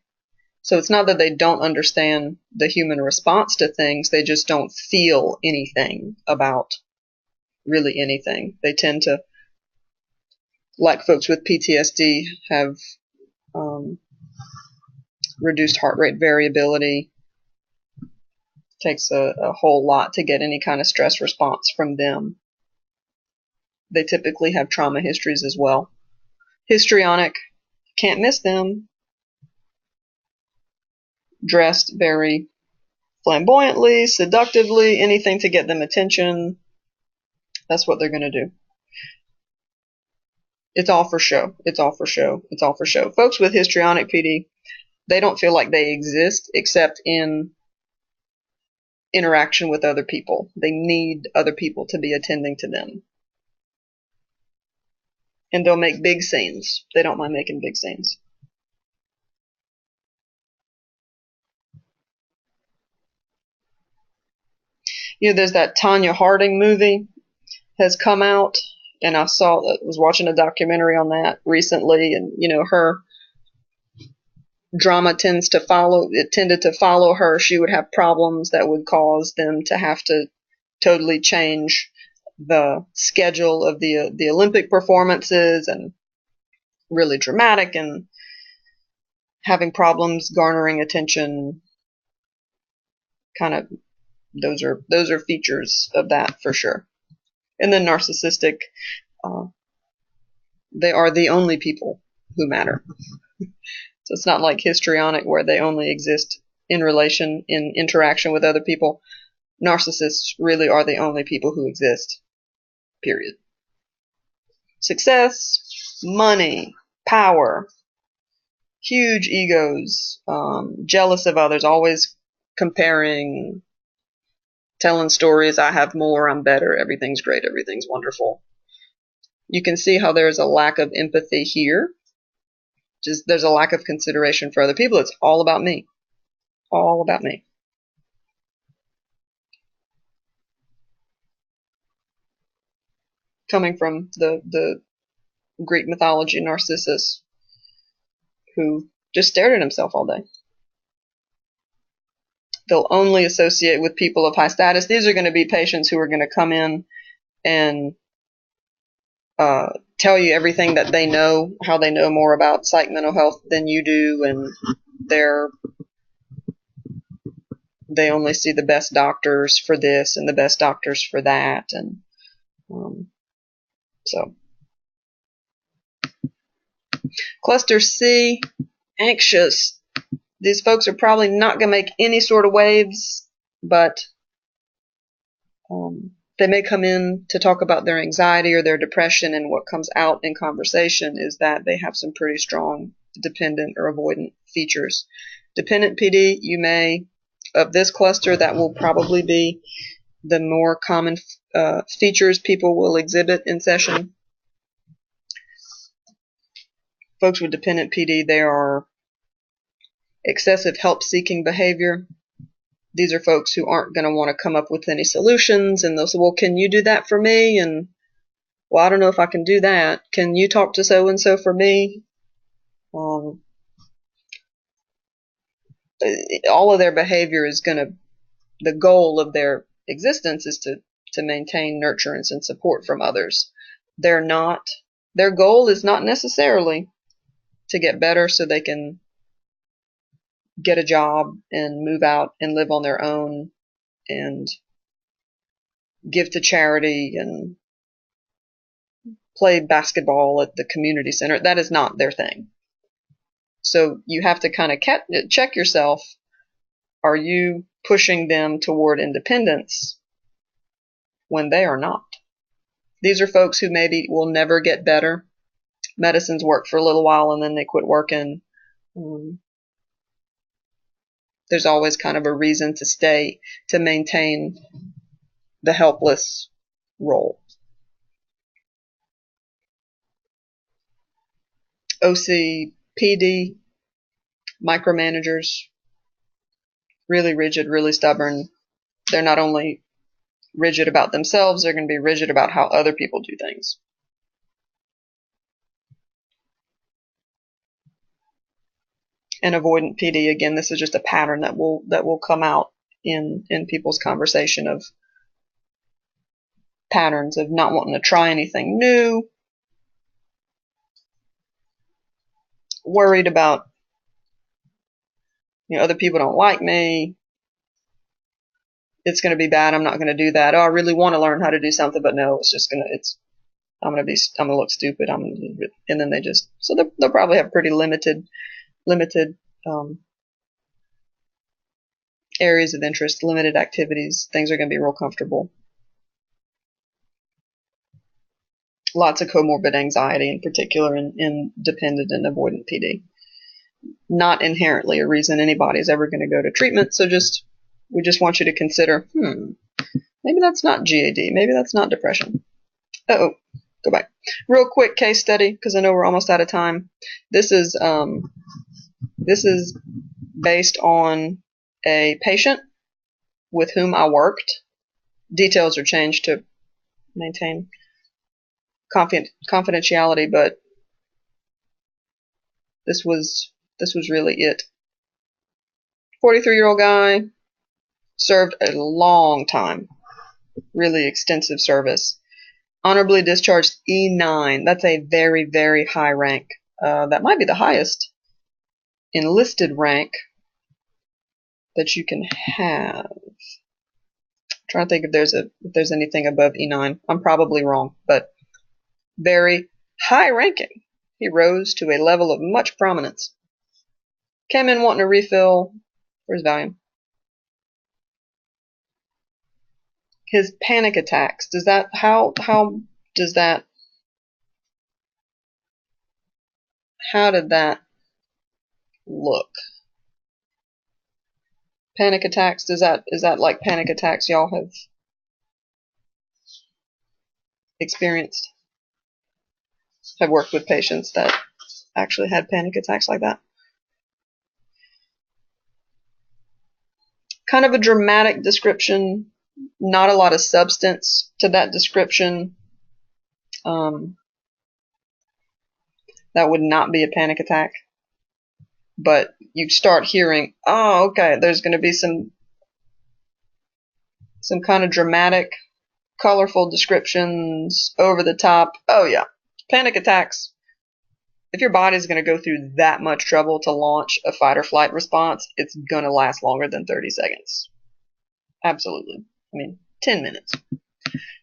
So it's not that they don't understand the human response to things, they just don't feel anything about really anything. They tend to, like folks with PTSD, have reduced heart rate variability. It takes a whole lot to get any kind of stress response from them. They typically have trauma histories as well. Histrionic, can't miss them. Dressed very flamboyantly, seductively, anything to get them attention. That's what they're going to do. It's all for show. It's all for show. It's all for show. Folks with histrionic PD, they don't feel like they exist except in interaction with other people. They need other people to be attending to them. And they'll make big scenes. They don't mind making big scenes. There's that Tanya Harding movie has come out, and I was watching a documentary on that recently, and her drama tended to follow her. She would have problems that would cause them to have to totally change the schedule of the Olympic performances, and really dramatic, and having problems garnering attention. Kind of, those are features of that for sure. And then narcissistic, they are the only people who matter. So it's not like histrionic, where they only exist in interaction with other people. Narcissists really are the only people who exist, period. Success, money, power, huge egos, jealous of others, always comparing, telling stories, I have more, I'm better, everything's great, everything's wonderful. You can see how there's a lack of empathy here. There's a lack of consideration for other people. It's all about me. All about me. Coming from the Greek mythology Narcissus, who just stared at himself all day. They'll only associate with people of high status. These are going to be patients who are going to come in and tell you everything that they know, how they know more about psych mental health than you do, and they only see the best doctors for this and the best doctors for that, and so. Cluster C, anxious. These folks are probably not going to make any sort of waves, but they may come in to talk about their anxiety or their depression, and what comes out in conversation is that they have some pretty strong dependent or avoidant features. Dependent PD, of this cluster, that will probably be the more common features people will exhibit in session. Folks with dependent PD, they are excessive help-seeking behavior. These are folks who aren't going to want to come up with any solutions, and they'll say, well, can you do that for me? And, well, I don't know if I can do that. Can you talk to so-and-so for me? All of their behavior is the goal of their existence is to maintain nurturance and support from others. Their goal is not necessarily to get better so they can get a job and move out and live on their own and give to charity and play basketball at the community center. That is not their thing. So you have to kind of check yourself. Are you pushing them toward independence when they are not? These are folks who maybe will never get better. Medicines work for a little while and then they quit working. There's always kind of a reason to stay, to maintain the helpless role. OCPD, micromanagers, really rigid, really stubborn. They're not only rigid about themselves, they're going to be rigid about how other people do things. And avoidant PD, again, this is just a pattern that will come out in people's conversation of patterns of not wanting to try anything new, worried about, other people don't like me, it's going to be bad, I'm not going to do that. Oh, I really want to learn how to do something, but no, I'm going to look stupid. And then so they'll probably have pretty limited areas of interest, limited activities. Things are going to be real comfortable. Lots of comorbid anxiety, in particular, in dependent and avoidant PD. Not inherently a reason anybody's ever going to go to treatment. So we just want you to consider, maybe that's not GAD. Maybe that's not depression. Go back. Real quick case study, because I know we're almost out of time. This is based on a patient with whom I worked. Details are changed to maintain confidentiality, but this was really it. 43-year-old guy, served a long time, really extensive service. Honorably discharged E9. That's a very, very high rank. That might be the highest enlisted rank that you can have. I'm trying to think if there's anything above E9. I'm probably wrong, but very high ranking. He rose to a level of much prominence. Came in wanting a refill for his Valium. His panic attacks. How did that look? Panic attacks, is that like panic attacks y'all have experienced? Have worked with patients that actually had panic attacks like that? Kind of a dramatic description, not a lot of substance to that description. That would not be a panic attack. But you start hearing, oh, okay, there's going to be some kind of dramatic, colorful descriptions, over the top. Oh yeah, panic attacks. If your body's going to go through that much trouble to launch a fight or flight response, it's going to last longer than 30 seconds. Absolutely. 10 minutes.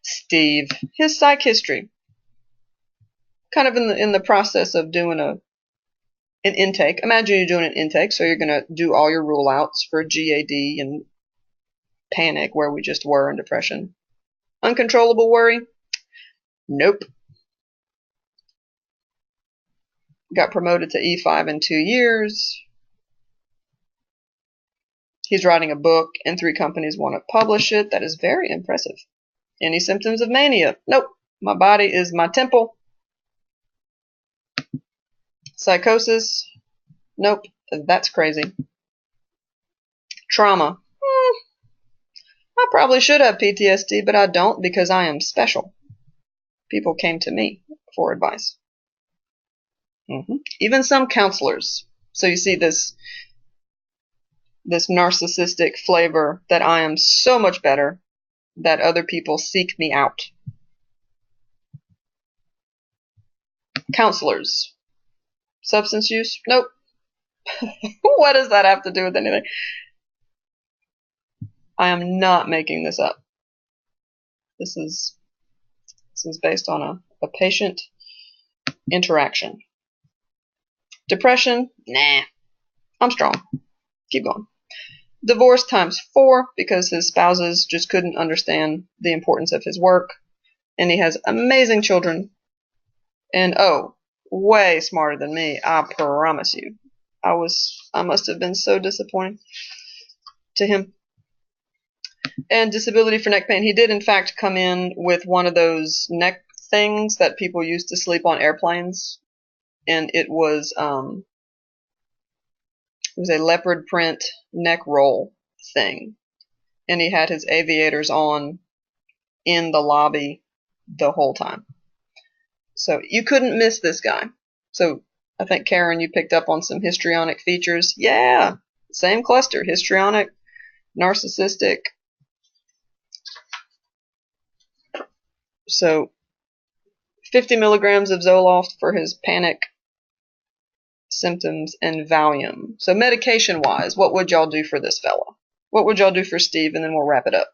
Steve, his psych history. Kind of in the process of doing an intake. Imagine you're doing an intake, so you're going to do all your rule outs for GAD and panic, where we just were, in depression. Uncontrollable worry? Nope. Got promoted to E5 in 2 years. He's writing a book, and 3 companies want to publish it. That is very impressive. Any symptoms of mania? Nope. My body is my temple. Psychosis? Nope. That's crazy. Trauma? I probably should have PTSD, but I don't, because I am special. People came to me for advice. Even some counselors. So you see this narcissistic flavor that I am so much better that other people seek me out. Counselors. Substance use? Nope. What does that have to do with anything? I am not making this up. This is based on a patient interaction. Depression? Nah. I'm strong. Keep going. Divorce times 4, because his spouses just couldn't understand the importance of his work. And he has amazing children. And way smarter than me, I promise you. I must have been so disappointing to him. And disability for neck pain. He did in fact come in with one of those neck things that people use to sleep on airplanes. and it was a leopard print neck roll thing, and he had his aviators on in the lobby the whole time. So you couldn't miss this guy. So I think, Karen, you picked up on some histrionic features. Yeah, same cluster, histrionic, narcissistic. So 50 milligrams of Zoloft for his panic symptoms and Valium. So medication-wise, what would y'all do for this fella? What would y'all do for Steve? And then we'll wrap it up.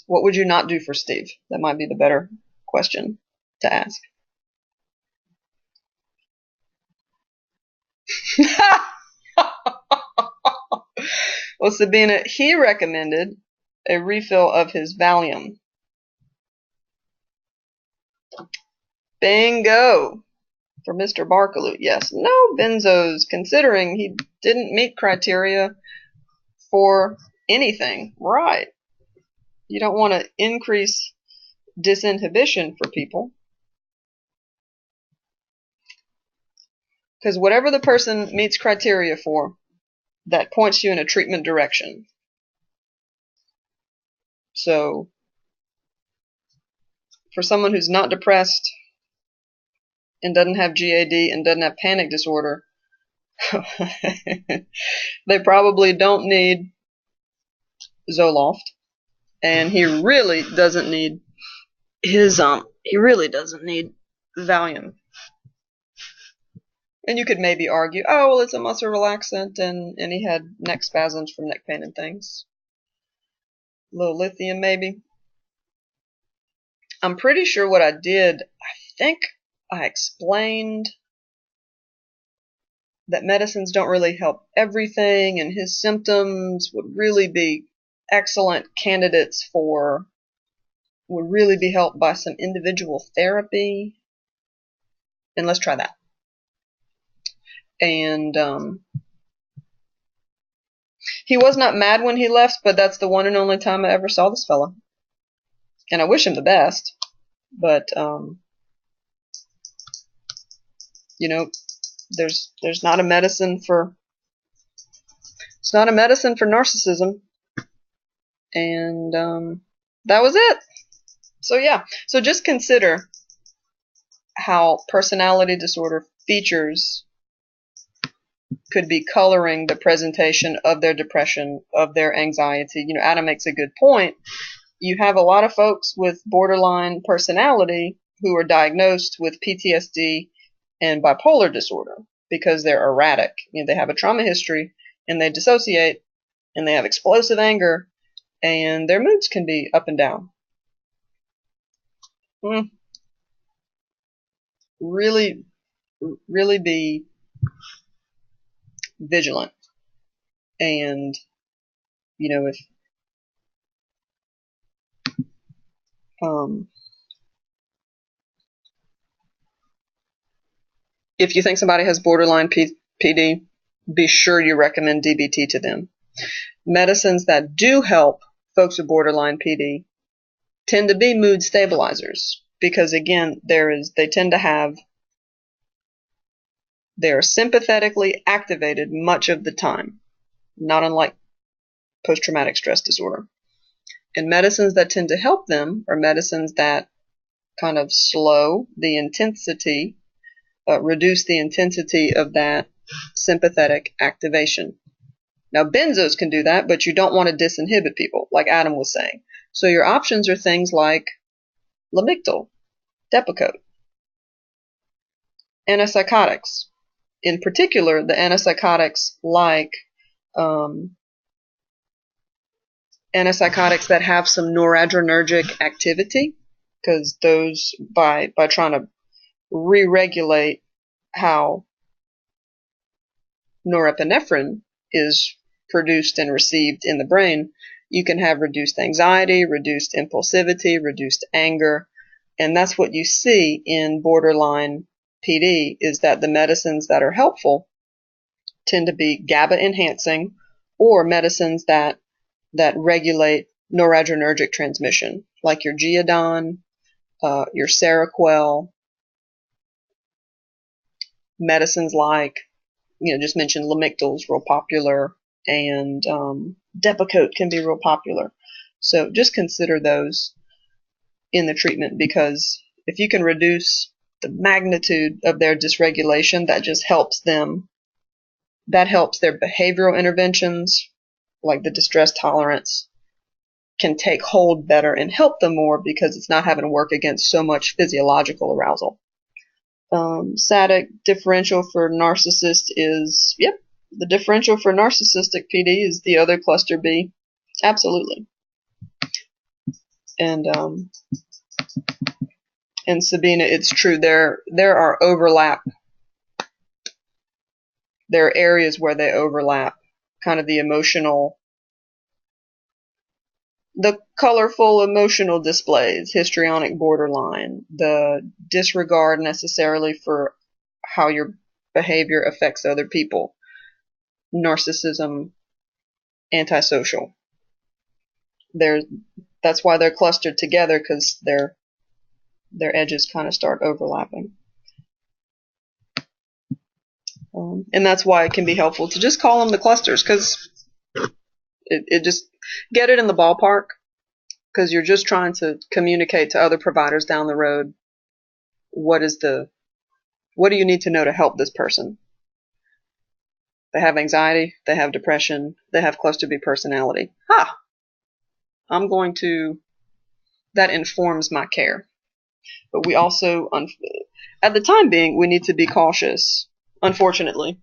What would you not do for Steve? That might be the better question to ask. Well, Sabina, he recommended a refill of his Valium. Bingo for Mr. Barkaloo. Yes, no benzos, considering he didn't meet criteria for anything. Right. You don't want to increase disinhibition for people. Because whatever the person meets criteria for, that points you in a treatment direction. So, for someone who's not depressed and doesn't have GAD and doesn't have panic disorder, they probably don't need Zoloft, and he really doesn't need Valium. And you could maybe argue, oh, well, it's a muscle relaxant, and he had neck spasms from neck pain and things. A little lithium, maybe. I'm pretty sure what I did, I think I explained that medicines don't really help everything, and his symptoms would really be excellent candidates for, would really be helped by some individual therapy. And let's try that. And he was not mad when he left, but that's the one and only time I ever saw this fella. And I wish him the best, but you know, there's not a medicine for, it's not a medicine for narcissism. And that was it. So yeah, so just consider how personality disorder features could be coloring the presentation of their depression, of their anxiety. You know, Adam makes a good point. You have a lot of folks with borderline personality who are diagnosed with PTSD and bipolar disorder because they're erratic. You know, they have a trauma history and they dissociate and they have explosive anger and their moods can be up and down. Really, really be vigilant. And, you know, if you think somebody has borderline PD, be sure you recommend DBT to them. Medicines that do help folks with borderline PD tend to be mood stabilizers because, again, they tend to have, they're sympathetically activated much of the time, not unlike post-traumatic stress disorder. And medicines that tend to help them are medicines that kind of slow the intensity, reduce the intensity of that sympathetic activation. Now, benzos can do that, but you don't want to disinhibit people, like Adam was saying. So your options are things like Lamictal, Depakote, antipsychotics. In particular, the antipsychotics like antipsychotics that have some noradrenergic activity, because those, by trying to re-regulate how norepinephrine is produced and received in the brain, you can have reduced anxiety, reduced impulsivity, reduced anger. And that's what you see in borderline PD, is that the medicines that are helpful tend to be GABA enhancing or medicines that regulate noradrenergic transmission, like your Geodon, your Seroquel, medicines like, just mentioned Lamictal's real popular, and Depakote can be real popular. So just consider those in the treatment, because if you can reduce the magnitude of their dysregulation, that just helps them. That helps their behavioral interventions, like the distress tolerance, can take hold better and help them more because it's not having to work against so much physiological arousal. SADC differential for narcissist is, yep, the differential for narcissistic PD is the other cluster B. Absolutely. And Sabina, it's true. There are overlap. There are areas where they overlap. Kind of the colorful emotional displays, histrionic borderline, the disregard necessarily for how your behavior affects other people, narcissism, antisocial. That's why they're clustered together, because their edges kind of start overlapping. And that's why it can be helpful to just call them the clusters, because it just get it in the ballpark, because you're just trying to communicate to other providers down the road what do you need to know to help this person. They have anxiety, they have depression, they have cluster B personality. That informs my care. But we also, at the time being, we need to be cautious, unfortunately,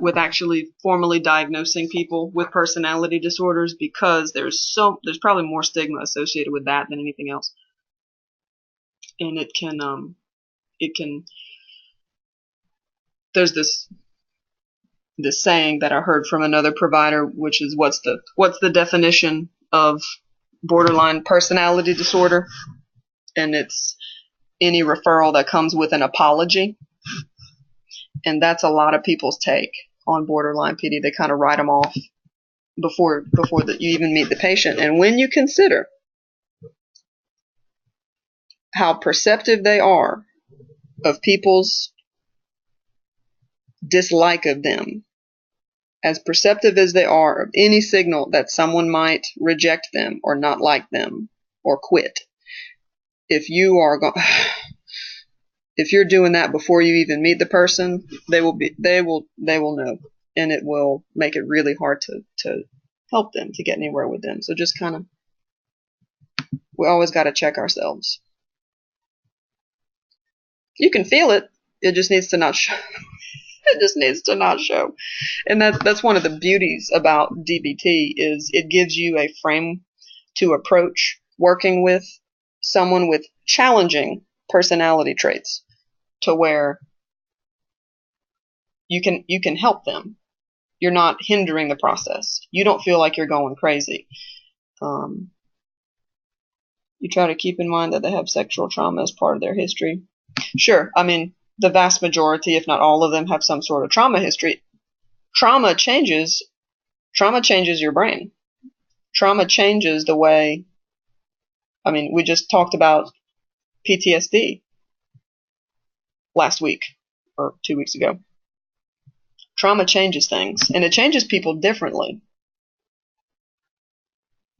with actually formally diagnosing people with personality disorders, because there's probably more stigma associated with that than anything else. And there's this saying that I heard from another provider, which is, what's the definition of borderline personality disorder? And it's any referral that comes with an apology. And that's a lot of people's take on borderline PD. They kind of write them off before you even meet the patient. And when you consider how perceptive they are of people's dislike of them, as perceptive as they are of any signal that someone might reject them or not like them or quit, if you're doing that before you even meet the person, they will know, and it will make it really hard to help them, to get anywhere with them. So just kind of, we always got to check ourselves. You can feel it. It just needs to not show. It just needs to not show. And that's one of the beauties about DBT, is it gives you a frame to approach working with someone with challenging personality traits, to where you can help them. You're not hindering the process. You don't feel like you're going crazy. You try to keep in mind that they have sexual trauma as part of their history. Sure, I mean, the vast majority, if not all of them, have some sort of trauma history. Trauma changes your brain. Trauma changes the way, I mean, we just talked about PTSD last week or 2 weeks ago. Trauma changes things, and it changes people differently.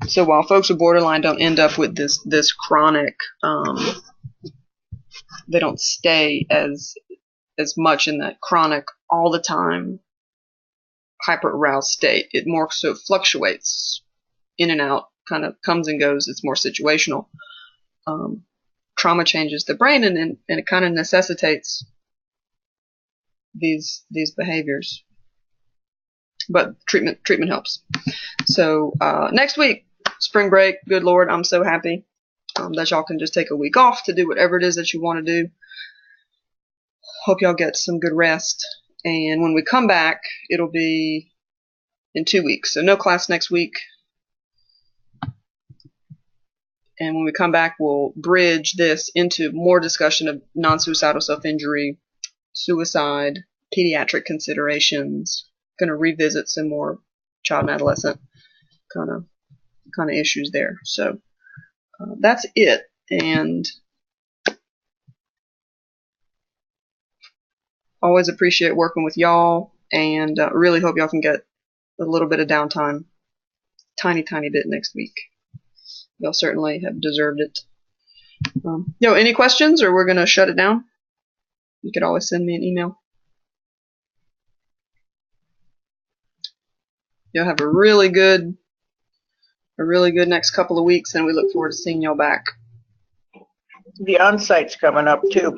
So while folks with borderline don't end up with this chronic, they don't stay as much in that chronic, all the time, hyper aroused state. It more so fluctuates in and out, kind of comes and goes. It's more situational. Trauma changes the brain, and it kind of necessitates these behaviors. But treatment helps. So next week, spring break. Good Lord, I'm so happy that y'all can just take a week off to do whatever it is that you want to do. Hope y'all get some good rest. And when we come back, it'll be in 2 weeks. So no class next week. And when we come back, we'll bridge this into more discussion of non-suicidal self-injury, suicide, pediatric considerations. Going to revisit some more child and adolescent kind of issues there. So that's it. And always appreciate working with y'all, and really hope y'all can get a little bit of downtime, tiny bit next week. Y'all certainly have deserved it. Any questions, or we're gonna shut it down? You could always send me an email. You'll have a really good next couple of weeks, and we look forward to seeing y'all back. The on-site's coming up too.